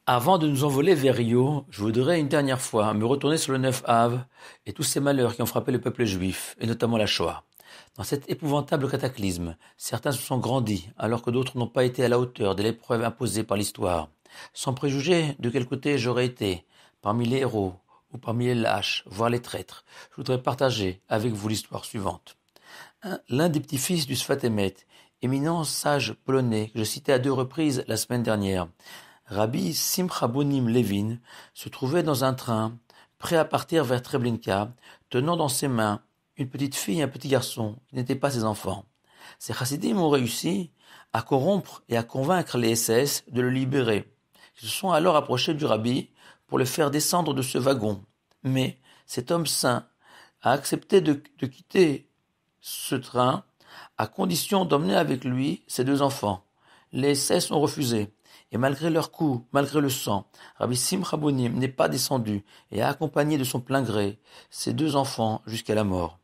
Avant de nous envoler vers Rio, je voudrais une dernière fois me retourner sur le 9 Av et tous ces malheurs qui ont frappé le peuple juif, et notamment la Shoah. Dans cet épouvantable cataclysme, certains se sont grandis, alors que d'autres n'ont pas été à la hauteur de l'épreuve imposée par l'histoire. Sans préjuger de quel côté j'aurais été, parmi les héros ou parmi les lâches, voire les traîtres, je voudrais partager avec vous l'histoire suivante. L'un des petits-fils du Sfat Emet, éminent sage polonais que je citais à 2 reprises la semaine dernière, Rabbi Simcha Bunim Levin, se trouvait dans un train, prêt à partir vers Treblinka, tenant dans ses mains une petite fille et un petit garçon qui n'étaient pas ses enfants. Ces chassidim ont réussi à corrompre et à convaincre les SS de le libérer. Ils se sont alors approchés du rabbi pour le faire descendre de ce wagon. Mais cet homme saint a accepté de quitter ce train à condition d'emmener avec lui ses 2 enfants. Les SS ont refusé. Et malgré leurs coups, malgré le sang, Rabbi Simcha Bunim n'est pas descendu et a accompagné de son plein gré ses 2 enfants jusqu'à la mort.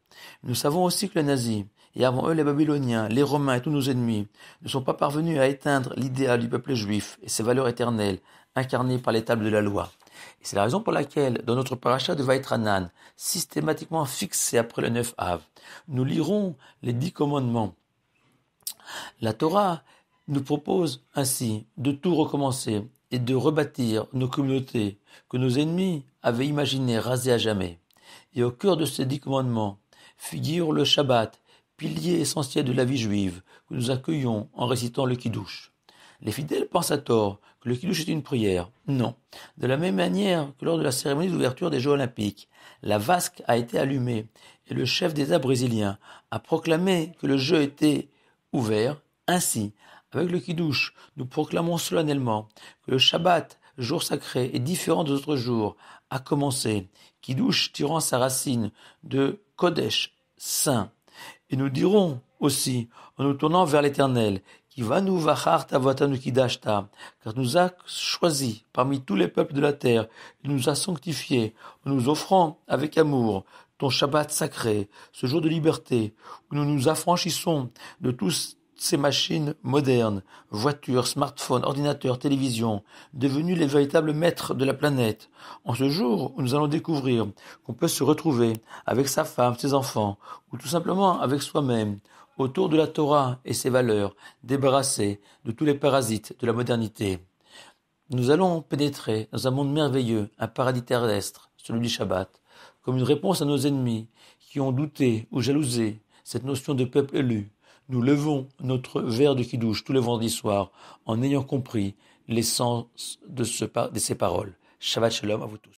Nous savons aussi que les nazis, et avant eux les Babyloniens, les Romains et tous nos ennemis, ne sont pas parvenus à éteindre l'idéal du peuple juif et ses valeurs éternelles incarnées par les tables de la loi. Et c'est la raison pour laquelle, dans notre paracha de Vaïtranan, systématiquement fixé après le 9 Av, nous lirons les 10 commandements. La Torah nous propose ainsi de tout recommencer et de rebâtir nos communautés que nos ennemis avaient imaginées rasées à jamais. Et au cœur de ces 10 commandements figure le Shabbat, pilier essentiel de la vie juive, que nous accueillons en récitant le Kiddush. Les fidèles pensent à tort que le Kiddush est une prière. Non. De la même manière que lors de la cérémonie d'ouverture des Jeux Olympiques, la vasque a été allumée et le chef d'État brésilien a proclamé que le jeu était ouvert. Ainsi, avec le Kiddush, nous proclamons solennellement que le Shabbat, jour sacré et différent des autres jours, a commencé. Kiddush tirant sa racine de Kodesh, saint. Et nous dirons aussi, en nous tournant vers l'Éternel, qui va nous vachar tavatanu kidashta, car nous a choisis parmi tous les peuples de la terre, et nous a sanctifiés, en nous offrant avec amour ton Shabbat sacré, ce jour de liberté, où nous nous affranchissons de tous ces machines modernes, voitures, smartphones, ordinateurs, télévisions, devenus les véritables maîtres de la planète. En ce jour où nous allons découvrir qu'on peut se retrouver avec sa femme, ses enfants, ou tout simplement avec soi-même, autour de la Torah et ses valeurs, débarrassés de tous les parasites de la modernité. Nous allons pénétrer dans un monde merveilleux, un paradis terrestre, celui du Shabbat, comme une réponse à nos ennemis qui ont douté ou jalousé cette notion de peuple élu. Nous levons notre verre de Kiddush tous les vendredis soirs en ayant compris l'essence de ces paroles. Shabbat Shalom à vous tous.